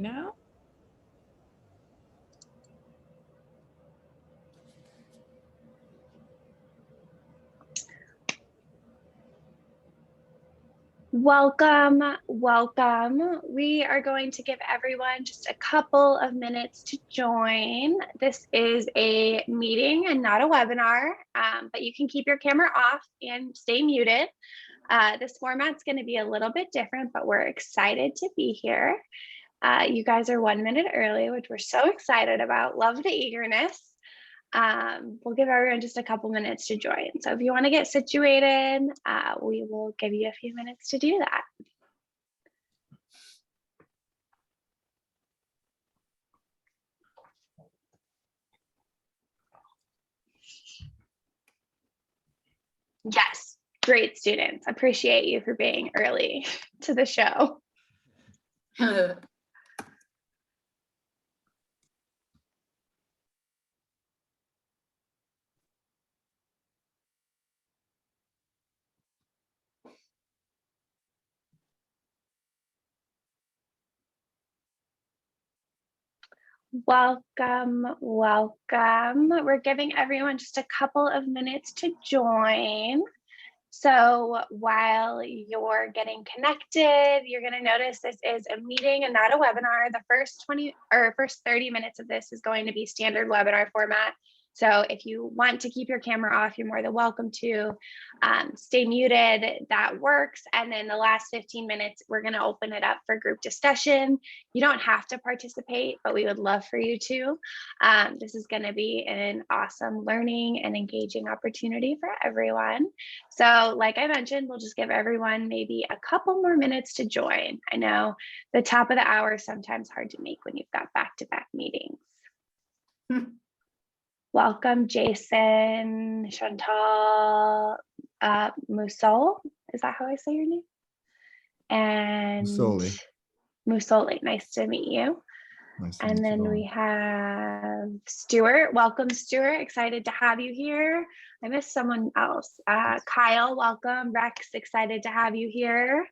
now. Welcome, welcome. We are going to give everyone just a couple of minutes to join. This is a meeting and not a webinar, but you can keep your camera off and stay muted. This format's going to be a little bit different, but we're excited to be here. You guys are 1 minute early, which we're so excited about. Love the eagerness. We'll give everyone just a couple minutes to join. So if you want to get situated, we will give you a few minutes to do that. Yes, great students. Appreciate you for being early to the show. Welcome, welcome. We're giving everyone just a couple of minutes to join. So while you're getting connected, you're going to notice this is a meeting and not a webinar. The first 30 minutes of this is going to be standard webinar format. So if you want to keep your camera off, you're more than welcome to. Stay muted, that works. And then the last 15 minutes, we're going to open it up for group discussion. You don't have to participate, but we would love for you to. This is going to be an awesome learning and engaging opportunity for everyone. So like I mentioned, we'll just give everyone maybe a couple more minutes to join. I know the top of the hour is sometimes hard to make when you've got back-to-back meetings. Welcome, Jason, Chantal, Musol. Is that how I say your name? And Musoli, nice to meet you. Nice to and meet then you all. we have Stuart. Welcome, Stuart. Excited to have you here. I missed someone else. Kyle, welcome. Rex, excited to have you here.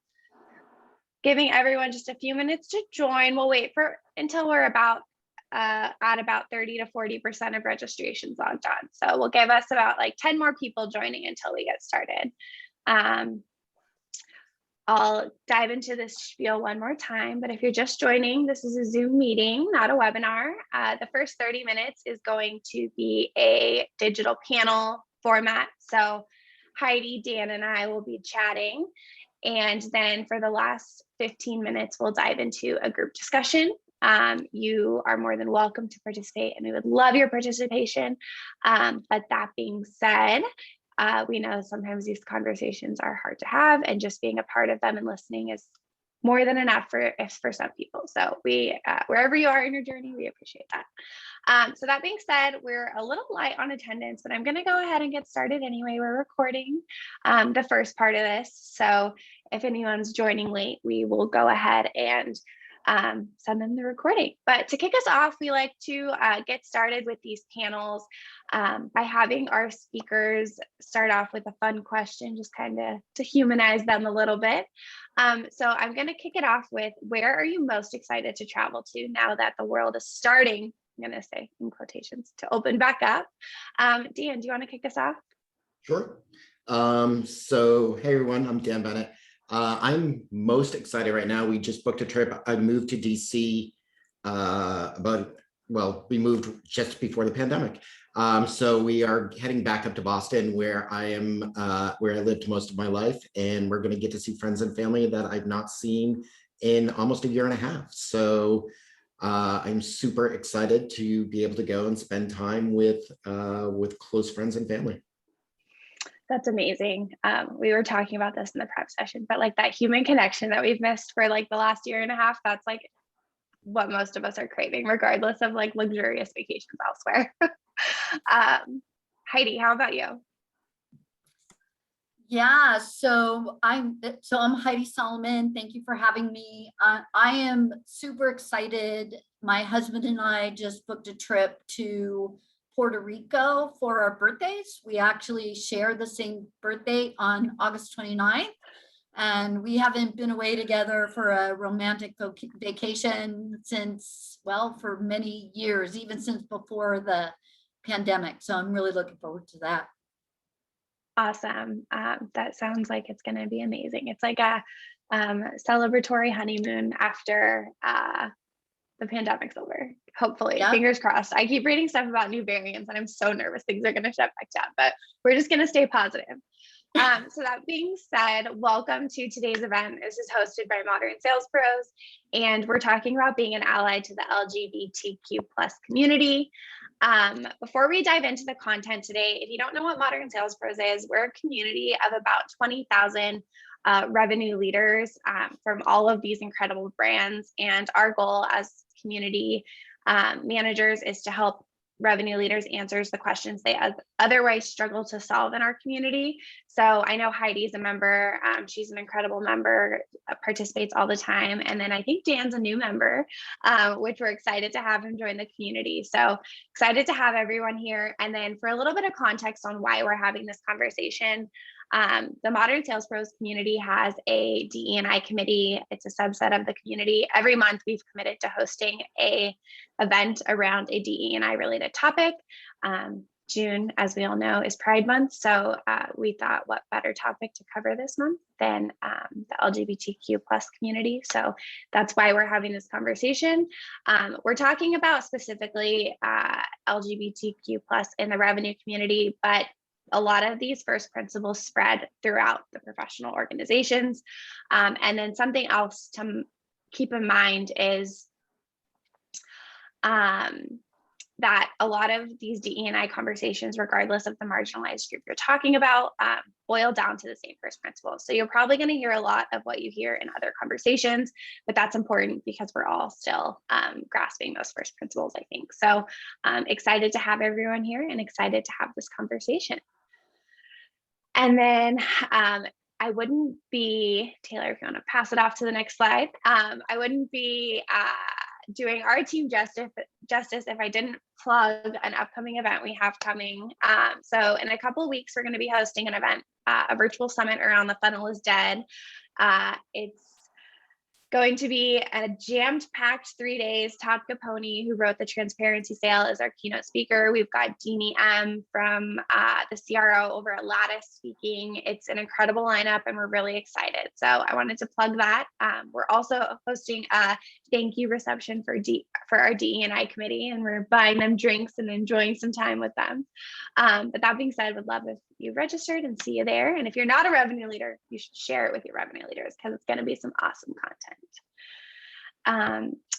Giving everyone just a few minutes to join. We'll wait until we're at about 30 to 40% of registrations logged on. So we'll give us about like 10 more people joining until we get started. I'll dive into this spiel one more time, but if you're just joining, this is a Zoom meeting, not a webinar. The first 30 minutes is going to be a digital panel format. So Heidi, Dan, and I will be chatting. And then for the last 15 minutes, we'll dive into a group discussion. You are more than welcome to participate, and we would love your participation. But that being said, we know sometimes these conversations are hard to have, and just being a part of them and listening is more than enough for some people. So we, wherever you are in your journey, we appreciate that. So that being said, we're a little light on attendance, but I'm going to go ahead and get started anyway. We're recording the first part of this. So if anyone's joining late, we will go ahead and send them the recording. But to kick us off, we like to get started with these panels by having our speakers start off with a fun question, just kind of to humanize them a little bit. So I'm going to kick it off with, where are you most excited to travel to now that the world is starting, I'm going to say in quotations, to open back up? Dan, do you want to kick us off? Sure. So hey everyone, I'm Dan Bennett. I'm most excited right now. We just booked a trip. I moved to DC we moved just before the pandemic. So we are heading back up to Boston, where I lived most of my life, and we're going to get to see friends and family that I've not seen in almost a year and a half. So I'm super excited to be able to go and spend time with close friends and family. That's amazing. We were talking about this in the prep session, but like that human connection that we've missed for like the last year and a half, that's like what most of us are craving, regardless of like luxurious vacations elsewhere. Heidi, how about you? Yeah, so I'm Heidi Solomon. Thank you for having me. I am super excited. My husband and I just booked a trip to Puerto Rico for our birthdays. We actually share the same birthday on August 29th. And we haven't been away together for a romantic vacation since, well, for many years, even since before the pandemic. So I'm really looking forward to that. Awesome. That sounds like it's going to be amazing. It's like a celebratory honeymoon after the pandemic's over. Hopefully, Yeah. Fingers crossed. I keep reading stuff about new variants and I'm so nervous things are going to shut back down, but we're just going to stay positive. So that being said, welcome to today's event. This is hosted by Modern Sales Pros, and we're talking about being an ally to the LGBTQ plus community. Before we dive into the content today, if you don't know what Modern Sales Pros is, we're a community of about 20,000 revenue leaders from all of these incredible brands. And our goal as community managers is to help revenue leaders answer the questions they otherwise struggle to solve in our community. So I know Heidi's a member. She's an incredible member, participates all the time. And then I think Dan's a new member, which we're excited to have him join the community. So excited to have everyone here. And then for a little bit of context on why we're having this conversation, the Modern Sales Pros community has a DE&I committee. It's a subset of the community. Every month we've committed to hosting a event around a DE&I related topic. June, as we all know, is Pride Month. So we thought what better topic to cover this month than the LGBTQ plus community. So that's why we're having this conversation. We're talking about specifically LGBTQ plus in the revenue community, but a lot of these first principles spread throughout the professional organizations. And then something else to keep in mind is that a lot of these DE&I conversations, regardless of the marginalized group you're talking about, boil down to the same first principles. So you're probably going to hear a lot of what you hear in other conversations, but that's important because we're all still grasping those first principles, I think. So excited to have everyone here and excited to have this conversation. And then I wouldn't be, Taylor, if you want to pass it off to the next slide, I wouldn't be doing our team justice if I didn't plug an upcoming event we have coming. So in a couple of weeks, we're going to be hosting an event, a virtual summit around The Funnel is Dead. It's going to be a jammed-packed 3 days. Todd Capone, who wrote The Transparency Sale, is our keynote speaker. We've got Deanie M from the CRO over at Lattice speaking. It's an incredible lineup, and we're really excited. So I wanted to plug that. We're also hosting a thank you reception for our DE&I committee, and we're buying them drinks and enjoying some time with them. But that being said, would love if you registered and see you there. And if you're not a revenue leader, you should share it with your revenue leaders because it's going to be some awesome content.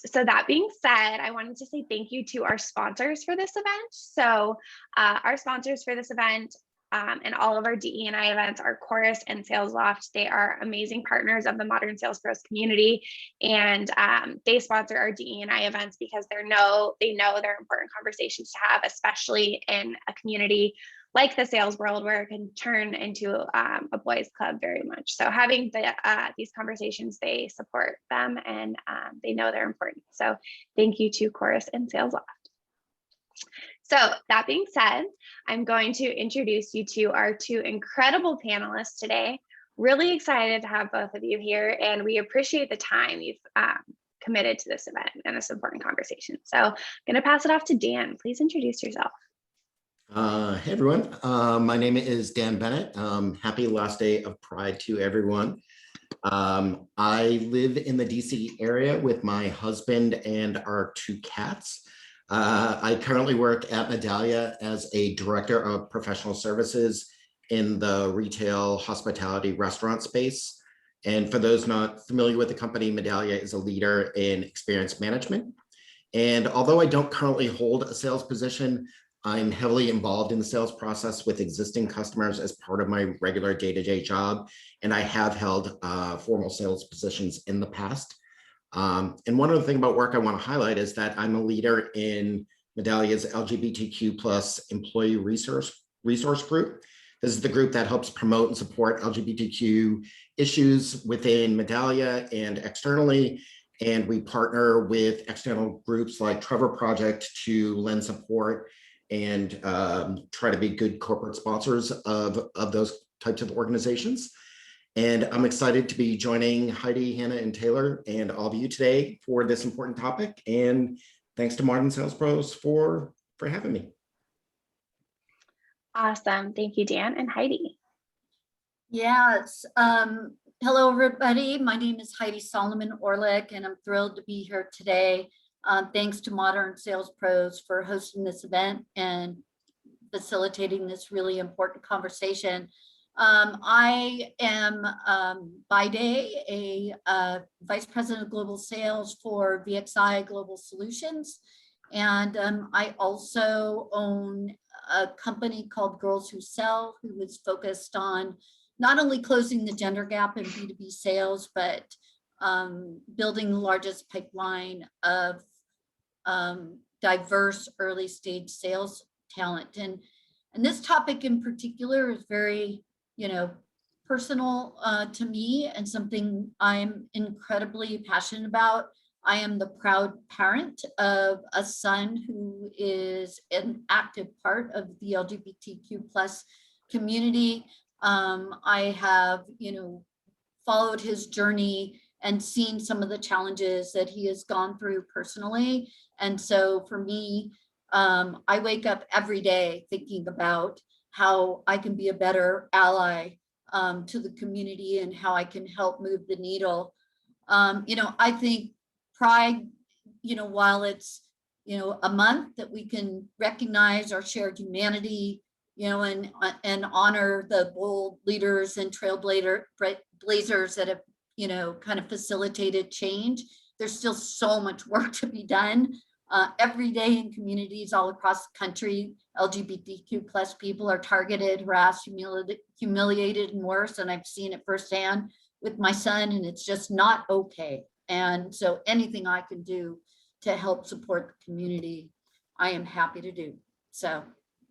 So that being said, I wanted to say thank you to our sponsors for this event. So our sponsors for this event and all of our DE&I events are Chorus and Sales Loft. They are amazing partners of the Modern Sales Pros community, and they sponsor our DE&I events because they know they're important conversations to have, especially in a community like the sales world where it can turn into a boys club very much. So having these conversations, they support them and they know they're important. So thank you to Chorus and Sales Loft. So that being said, I'm going to introduce you to our two incredible panelists today. Really excited to have both of you here, and we appreciate the time you've committed to this event and this important conversation. So I'm going to pass it off to Dan. Please introduce yourself. Hey everyone, my name is Dan Bennett. Happy last day of Pride to everyone. I live in the DC area with my husband and our two cats. I currently work at Medallia as a director of professional services in the retail, hospitality, restaurant space. And for those not familiar with the company, Medallia is a leader in experience management. And although I don't currently hold a sales position, I'm heavily involved in the sales process with existing customers as part of my regular day-to-day job. And I have held formal sales positions in the past. And one other thing about work I want to highlight is that I'm a leader in Medallia's LGBTQ plus employee resource group. This is the group that helps promote and support LGBTQ issues within Medallia and externally. And we partner with external groups like Trevor Project to lend support and try to be good corporate sponsors of those types of organizations. And I'm excited to be joining Heidi, Hannah, and Taylor and all of you today for this important topic. And thanks to Modern Sales Pros for having me. Awesome. Thank you, Dan and Heidi. Yes. Hello, everybody. My name is Heidi Solomon Orlick, and I'm thrilled to be here today. Thanks to Modern Sales Pros for hosting this event and facilitating this really important conversation. I am by day a Vice President of Global Sales for VXI Global Solutions. And I also own a company called Girls Who Sell, who is focused on not only closing the gender gap in B2B sales, but building the largest pipeline of diverse early stage sales talent. And this topic in particular is very, personal to me and something I'm incredibly passionate about. I am the proud parent of a son who is an active part of the LGBTQ plus community. I have, followed his journey and seen some of the challenges that he has gone through personally. And so for me, I wake up every day thinking about how I can be a better ally to the community and how I can help move the needle. I think Pride, while it's, a month that we can recognize our shared humanity, and honor the bold leaders and trailblazers that have, kind of facilitated change. There's still so much work to be done. Every day in communities all across the country, LGBTQ plus people are targeted, harassed, humiliated, and worse. And I've seen it firsthand with my son, and it's just not okay. And so anything I can do to help support the community, I am happy to do. So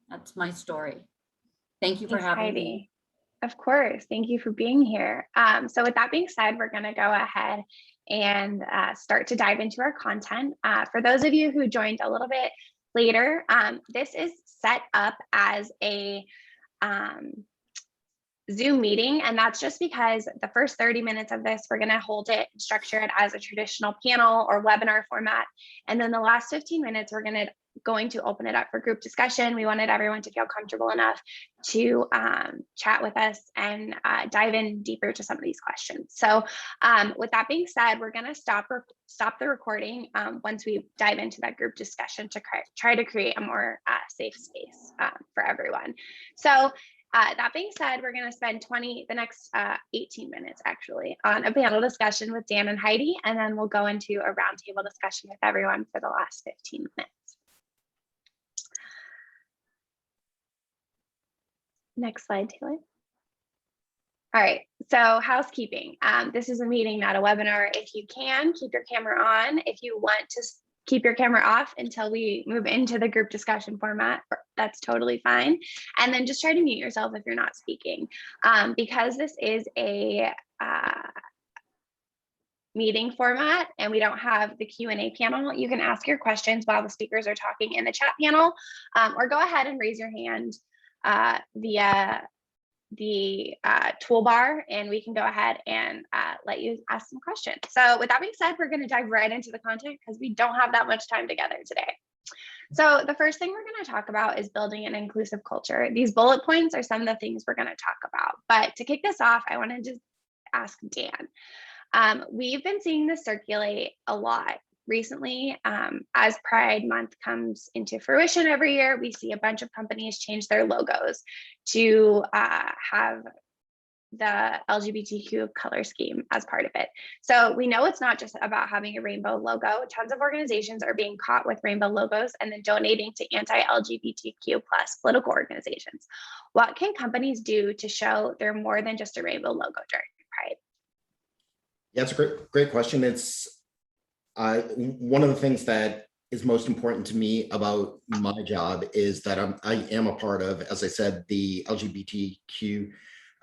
that's my story. Thank you for having me. Of course. Thank you for being here. So with that being said, we're going to go ahead and start to dive into our content. For those of you who joined a little bit later, this is set up as a Zoom meeting, and that's just because the first 30 minutes of this, we're going to hold it and structure it as a traditional panel or webinar format. And then the last 15 minutes, we're going to open it up for group discussion. We wanted everyone to feel comfortable enough to chat with us and dive in deeper to some of these questions. So with that being said, we're going to stop the recording once we dive into that group discussion to try to create a more safe space for everyone. So that being said, we're going to spend the next 18 minutes actually on a panel discussion with Dan and Heidi, and then we'll go into a roundtable discussion with everyone for the last 15 minutes. Next slide, Taylor. All right, so housekeeping. This is a meeting, not a webinar. If you can, keep your camera on. If you want to keep your camera off until we move into the group discussion format, that's totally fine. And then just try to mute yourself if you're not speaking. Because this is a meeting format and we don't have the Q&A panel, you can ask your questions while the speakers are talking in the chat panel, or go ahead and raise your hand via the toolbar, and we can go ahead and let you ask some questions. So with that being said, we're going to dive right into the content because we don't have that much time together today. So the first thing we're going to talk about is building an inclusive culture. These bullet points are some of the things we're going to talk about. But to kick this off, I wanted to ask Dan. We've been seeing this circulate a lot recently. As Pride Month comes into fruition every year, we see a bunch of companies change their logos to have the LGBTQ color scheme as part of it. So we know it's not just about having a rainbow logo. Tons of organizations are being caught with rainbow logos and then donating to anti-LGBTQ plus political organizations. What can companies do to show they're more than just a rainbow logo during Pride? Yeah, it's a great question. It's one of the things that is most important to me about my job is that I am a part of, as I said, the LGBTQ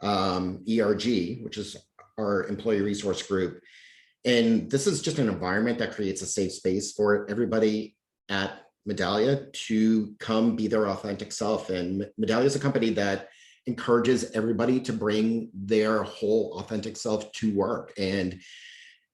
ERG, which is our employee resource group. And this is just an environment that creates a safe space for everybody at Medallia to come be their authentic self. And Medallia is a company that encourages everybody to bring their whole authentic self to work. And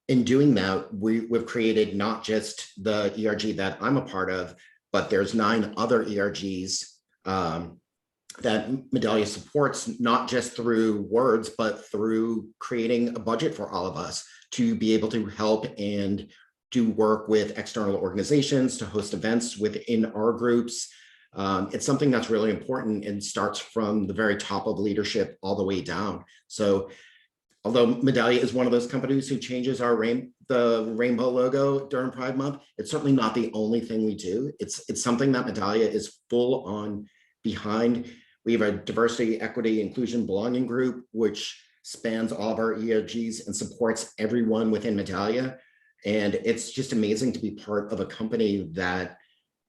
in doing that, we've created not just the ERG that I'm a part of, but there's 9 other ERGs that Medallia supports, not just through words, but through creating a budget for all of us to be able to help and do work with external organizations, to host events within our groups. It's something that's really important and starts from the very top of leadership all the way down. So although Medallia is one of those companies who changes the rainbow logo during Pride Month, it's certainly not the only thing we do. It's something that Medallia is full on behind. We have a diversity, equity, inclusion, belonging group, which spans all of our ERGs and supports everyone within Medallia. And it's just amazing to be part of a company that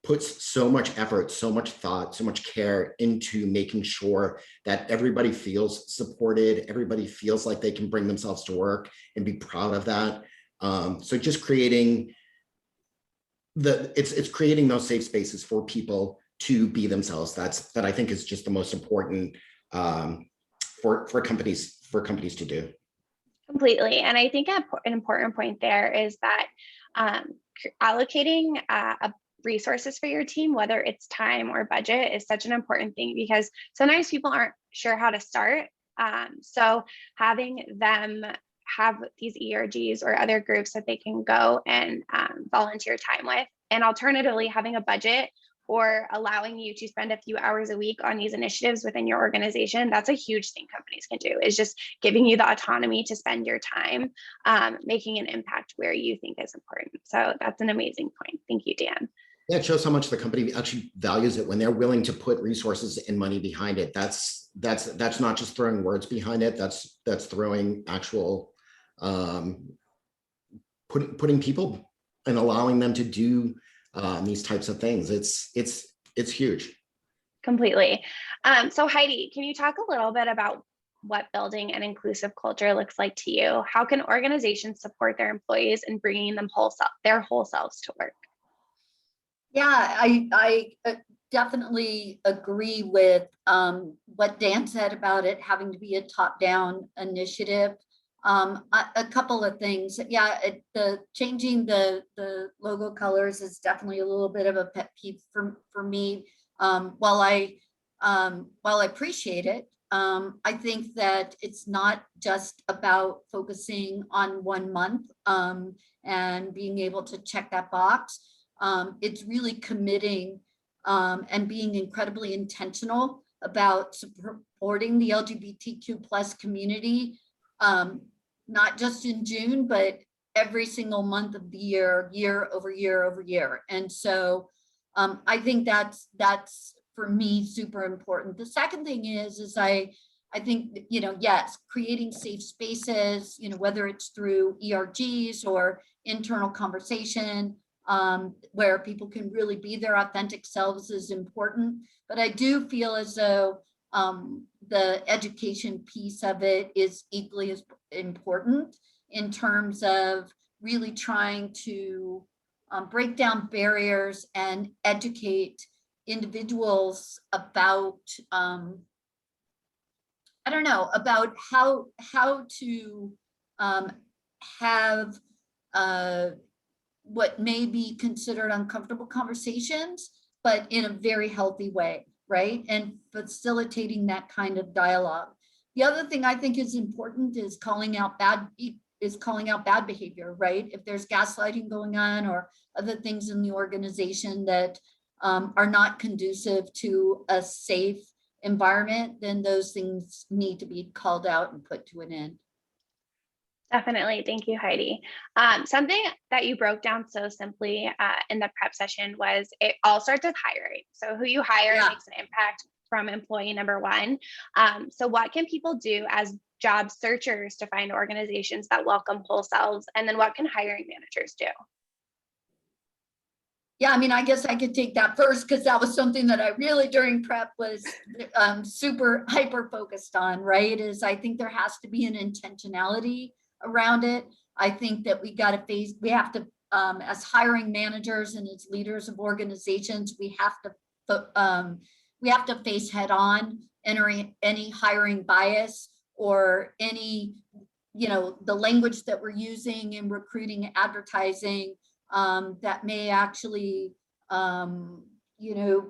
puts so much effort, so much thought, so much care into making sure that everybody feels supported, everybody feels like they can bring themselves to work and be proud of that. So just creating it's creating those safe spaces for people to be themselves. That I think is just the most important for companies to do. Completely. And I think an important point there is that allocating resources for your team, whether it's time or budget, is such an important thing, because sometimes people aren't sure how to start. So having them have these ERGs or other groups that they can go and volunteer time with, and alternatively having a budget or allowing you to spend a few hours a week on these initiatives within your organization, that's a huge thing companies can do, is just giving you the autonomy to spend your time making an impact where you think is important. So that's an amazing point. Thank you, Dan. Yeah, it shows how much the company actually values it when they're willing to put resources and money behind it. That's not just throwing words behind it. That's throwing actual putting people and allowing them to do these types of things. It's huge. Completely. So Heidi, can you talk a little bit about what building an inclusive culture looks like to you? How can organizations support their employees in bringing them their whole selves to work? Yeah, I definitely agree with what Dan said about it having to be a top-down initiative. A couple of things. Yeah, the changing the logo colors is definitely a little bit of a pet peeve for me. While I appreciate it, I think that it's not just about focusing on 1 month and being able to check that box. It's really committing and being incredibly intentional about supporting the LGBTQ plus community, not just in June, but every single month of the year, year over year over year. And so I think that's for me super important. The second thing is I think, yes, creating safe spaces, whether it's through ERGs or internal conversation, where people can really be their authentic selves is important. But I do feel as though the education piece of it is equally as important in terms of really trying to break down barriers and educate individuals about about how to have what may be considered uncomfortable conversations, but in a very healthy way, right? And facilitating that kind of dialogue. The other thing I think is important is calling out bad behavior, right? If there's gaslighting going on or other things in the organization that are not conducive to a safe environment, then those things need to be called out and put to an end. Definitely. Thank you, Heidi. Something that you broke down so simply in the prep session was it all starts with hiring. So who you hire makes an impact from employee number one. So what can people do as job searchers to find organizations that welcome whole selves? And then what can hiring managers do? Yeah, I mean, I guess I could take that first because that was something that I really during prep was super hyper focused on, right? I think there has to be an intentionality around it. I think that we have to, as hiring managers and as leaders of organizations, we have to face head on any hiring bias or any, the language that we're using in recruiting advertising that may actually,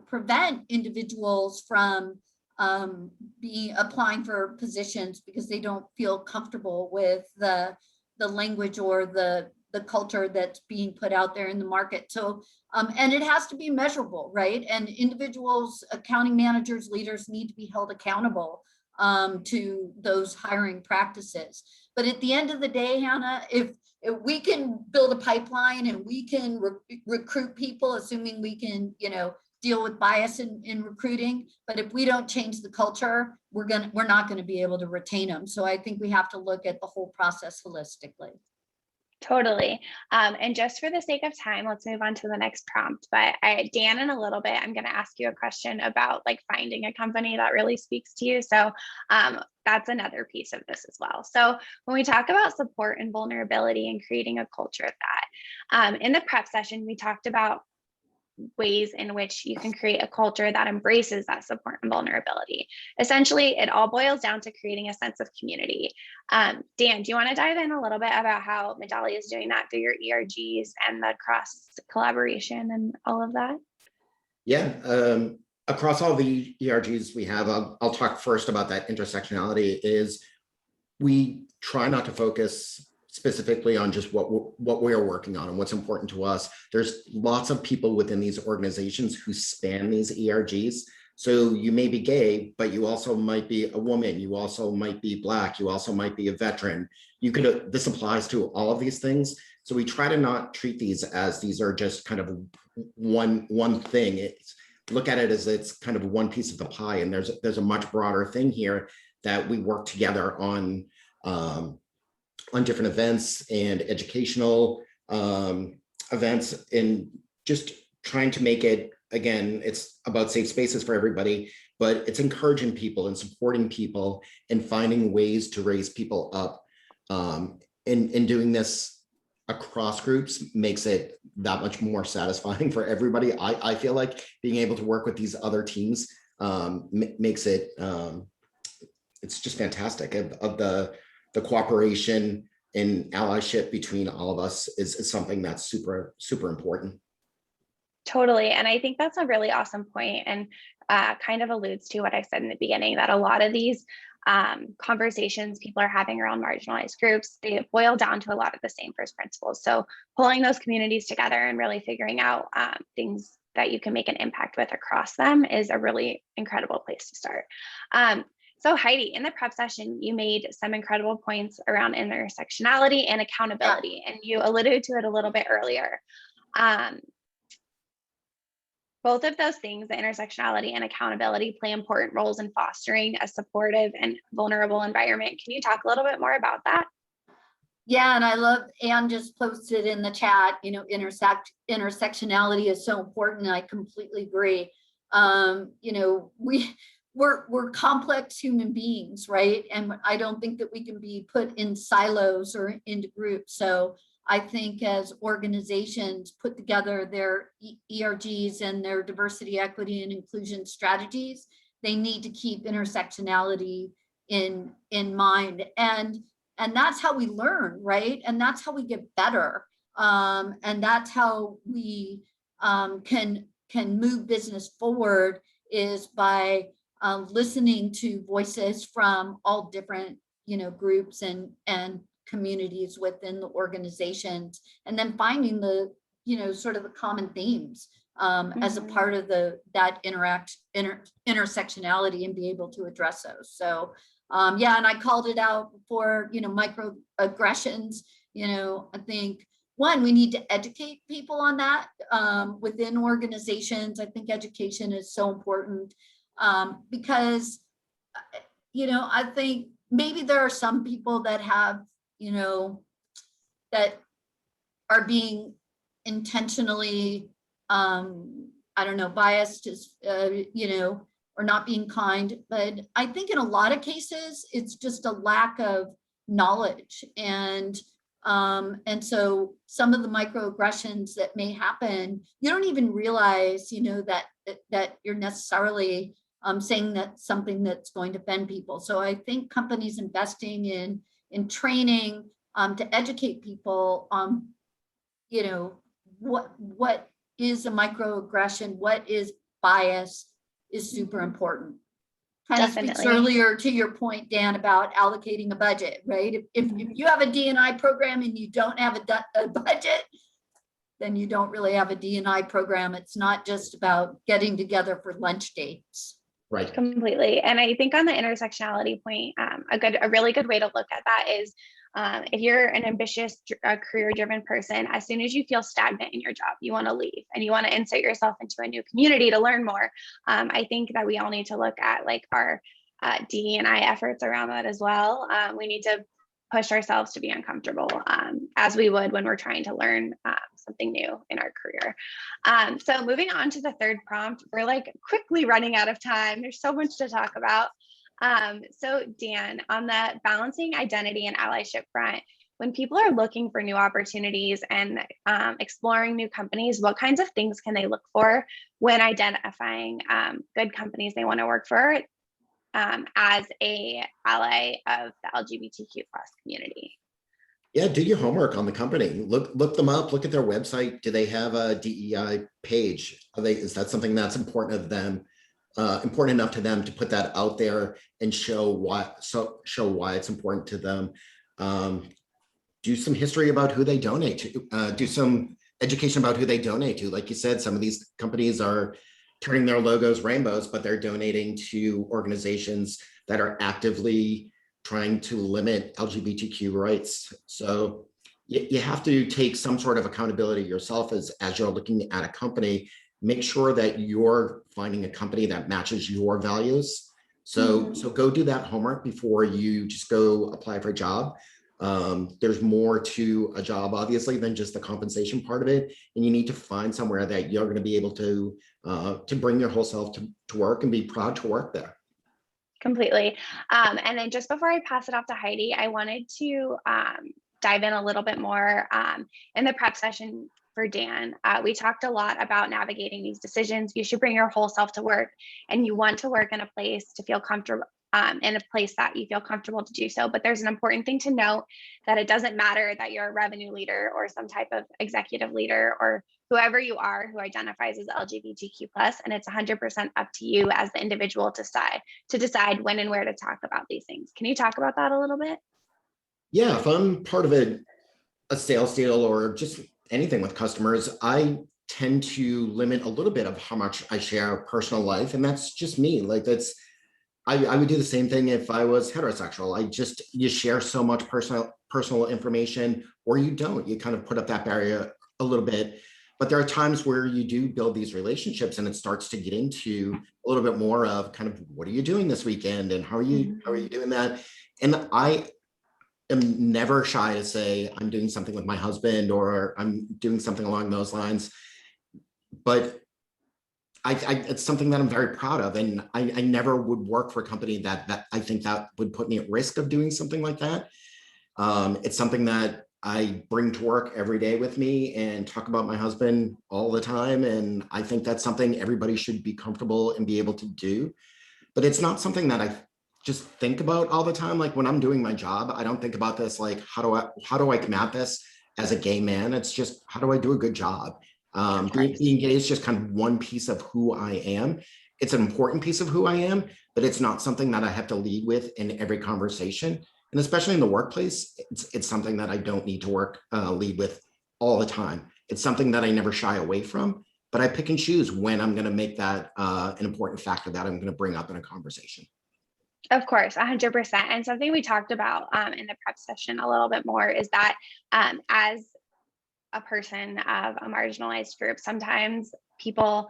prevent individuals from applying for positions because they don't feel comfortable with the language or the culture that's being put out there in the market. So, and it has to be measurable, right? And individuals, accounting managers, leaders need to be held accountable to those hiring practices. But at the end of the day, Hannah, if we can build a pipeline and we can recruit people, assuming we can, deal with bias in recruiting, but if we don't change the culture, we're not going to be able to retain them. So I think we have to look at the whole process holistically. Totally. And just for the sake of time, let's move on to the next prompt. But Dan, in a little bit, I'm going to ask you a question about like finding a company that really speaks to you. So that's another piece of this as well. So when we talk about support and vulnerability and creating a culture of that, in the prep session, we talked about ways in which you can create a culture that embraces that support and vulnerability. Essentially, it all boils down to creating a sense of community. Dan, do you want to dive in a little bit about how Medallia is doing that through your ERGs and the cross collaboration and all of that? Yeah, across all the ERGs we have, I'll talk first about that intersectionality. Is we try not to focus specifically on just what we're working on and what's important to us. There's lots of people within these organizations who span these ERGs. So you may be gay, but you also might be a woman. You also might be Black. You also might be a veteran. This applies to all of these things. So we try to not treat these as these are just kind of one thing. Look at it as it's kind of one piece of the pie. And there's a much broader thing here that we work together on different events and educational events, and just trying to make it, again, it's about safe spaces for everybody, but it's encouraging people and supporting people and finding ways to raise people up. And doing this across groups makes it that much more satisfying for everybody. I feel like being able to work with these other teams makes it, it's just fantastic. Of the cooperation and allyship between all of us is something that's super, super important. Totally. And I think that's a really awesome point, and kind of alludes to what I said in the beginning, that a lot of these conversations people are having around marginalized groups, they boil down to a lot of the same first principles. So pulling those communities together and really figuring out things that you can make an impact with across them is a really incredible place to start. So Heidi, in the prep session, you made some incredible points around intersectionality and accountability, and you alluded to it a little bit earlier. Both of those things, the intersectionality and accountability, play important roles in fostering a supportive and vulnerable environment. Can you talk a little bit more about that? Yeah, and I love, Anne just posted in the chat, intersectionality is so important. I completely agree. We're complex human beings, right? And I don't think that we can be put in silos or into groups. So I think as organizations put together their ERGs and their diversity, equity, and inclusion strategies, they need to keep intersectionality in mind. And that's how we learn, right? And that's how we get better. And that's how we can move business forward, is by listening to voices from all different, groups and communities within the organizations, and then finding the, sort of the common themes as a part of that intersectionality, and be able to address those. So yeah, and I called it out before, microaggressions. I think one, we need to educate people on that within organizations. I think education is so important because, I think maybe there are some people that have, that are being intentionally, biased, or not being kind. But I think in a lot of cases, it's just a lack of knowledge. And so some of the microaggressions that may happen, you don't even realize, that you're necessarily saying that something that's going to offend people. So I think companies investing in training to educate people on, you know, what is a microaggression, what is bias, is super important. Kind of speaks Definitely. earlier to your point, Dan, about allocating a budget, right? If you have a D&I program and you don't have a budget, then you don't really have a D&I program. It's not just about getting together for lunch dates. Right. Completely. And I think on the intersectionality point, a really good way to look at that is if you're an ambitious, career-driven person, as soon as you feel stagnant in your job, you want to leave and you want to insert yourself into a new community to learn more. I think that we all need to look at like our DE&I efforts around that as well. We need to push ourselves to be uncomfortable as we would when we're trying to learn something new in our career. So moving on to the third prompt, we're like quickly running out of time. There's so much to talk about. So Dan, on the balancing identity and allyship front, when people are looking for new opportunities and exploring new companies, what kinds of things can they look for when identifying good companies they want to work for as a ally of the LGBTQ+ community? Yeah, do your homework on the company. Look them up. Look at their website. Do they have a DEI page? Is that something that's important to them? Important enough to them to put that out there and show why it's important to them. Do some history about who they donate to. Do some education about who they donate to. Like you said, some of these companies are turning their logos rainbows, but they're donating to organizations that are actively trying to limit LGBTQ rights. So you have to take some sort of accountability yourself as you're looking at a company. Make sure that you're finding a company that matches your values. So go do that homework before you just go apply for a job. There's more to a job, obviously, than just the compensation part of it. And you need to find somewhere that you're going to be able to bring your whole self to work and be proud to work there. Completely. And then just before I pass it off to Heidi, I wanted to dive in a little bit more in the prep session for Dan. We talked a lot about navigating these decisions. You should bring your whole self to work, and you want to work in a place to feel comfortable, in a place that you feel comfortable to do so. But there's an important thing to note, that it doesn't matter that you're a revenue leader or some type of executive leader or whoever you are who identifies as LGBTQ+, and it's 100% up to you as the individual to decide when and where to talk about these things. Can you talk about that a little bit? Yeah, if I'm part of a sales deal or just anything with customers, I tend to limit a little bit of how much I share personal life, and that's just me. Like I would do the same thing if I was heterosexual. You share so much personal information, or you don't. You kind of put up that barrier a little bit. But there are times where you do build these relationships, and it starts to get into a little bit more of kind of, what are you doing this weekend, and how are you doing that? And I am never shy to say I'm doing something with my husband, or I'm doing something along those lines. But it's something that I'm very proud of, and I never would work for a company that I think that would put me at risk of doing something like that. It's something that I bring to work every day with me and talk about my husband all the time. And I think that's something everybody should be comfortable and be able to do. But it's not something that I just think about all the time. Like when I'm doing my job, I don't think about this like, how do I come at this as a gay man? It's just, how do I do a good job? Being gay is just kind of one piece of who I am. It's an important piece of who I am, but it's not something that I have to lead with in every conversation. And especially in the workplace, it's something that I don't need to lead with all the time. It's something that I never shy away from, but I pick and choose when I'm going to make that an important factor that I'm going to bring up in a conversation. Of course, 100%. And something we talked about in the prep session a little bit more is that as a person of a marginalized group, sometimes people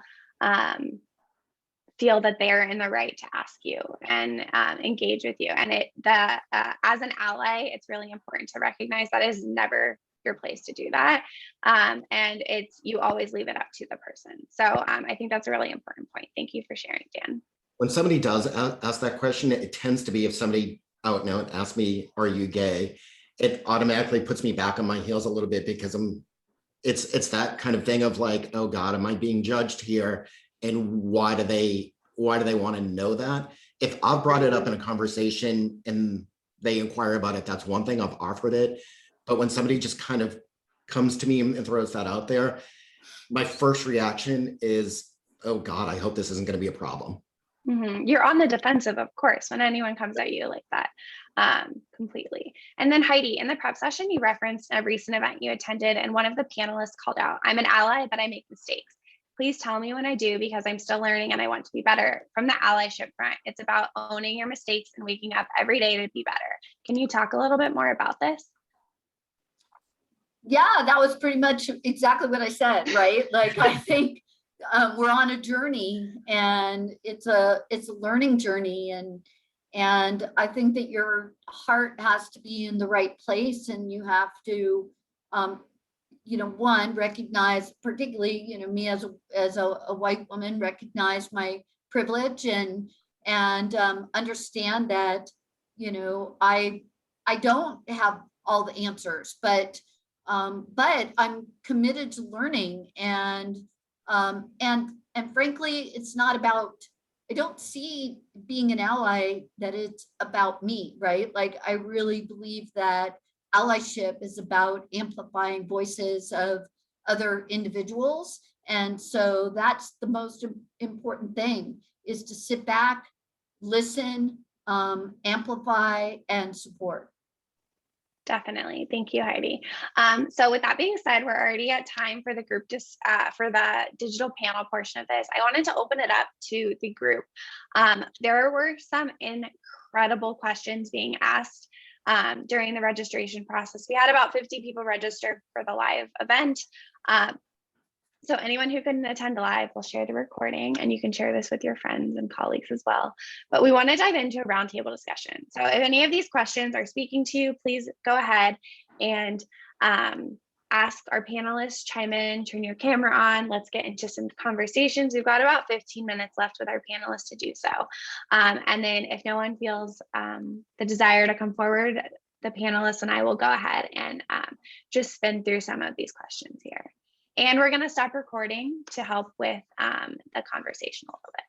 feel that they're in the right to ask you and engage with you. And as an ally, it's really important to recognize that is never your place to do that. And you always leave it up to the person. So I think that's a really important point. Thank you for sharing, Dan. When somebody does ask that question, it tends to be if somebody out and out asks me, are you gay? It automatically puts me back on my heels a little bit, because it's that kind of thing of like, oh God, am I being judged here? And why do they why do they want to know that? If I've brought it up in a conversation and they inquire about it, that's one thing. I've offered it. But when somebody just kind of comes to me and throws that out there, my first reaction is, oh God, I hope this isn't going to be a problem. You're on the defensive, of course, when anyone comes at you like that, completely. And then Heidi, in the prep session, you referenced a recent event you attended, and one of the panelists called out, "I'm an ally, but I make mistakes. Please tell me when I do, because I'm still learning and I want to be better." From the allyship front, it's about owning your mistakes and waking up every day to be better. Can you talk a little bit more about this? Yeah, that was pretty much exactly what I said, right? Like, I think we're on a journey, and it's a learning journey, and I think that your heart has to be in the right place, and you have to, one, recognize, particularly, me as a white woman, recognize my privilege and understand that, I don't have all the answers, but I'm committed to learning, and frankly, it's not about, I don't see being an ally that it's about me, right? Like, I really believe that allyship is about amplifying voices of other individuals. And so that's the most important thing, is to sit back, listen, amplify, and support. Definitely. Thank you, Heidi. So with that being said, we're already at time for the group, for the digital panel portion of this. I wanted to open it up to the group. There were some incredible questions being asked during the registration process. We had about 50 people registered for the live event. So anyone who couldn't attend live, will share the recording, and you can share this with your friends and colleagues as well. But we want to dive into a roundtable discussion. So if any of these questions are speaking to you, please go ahead and ask our panelists, chime in, turn your camera on. Let's get into some conversations. We've got about 15 minutes left with our panelists to do so. And then if no one feels the desire to come forward, the panelists and I will go ahead and just spin through some of these questions here. And we're going to stop recording to help with the conversation a little bit.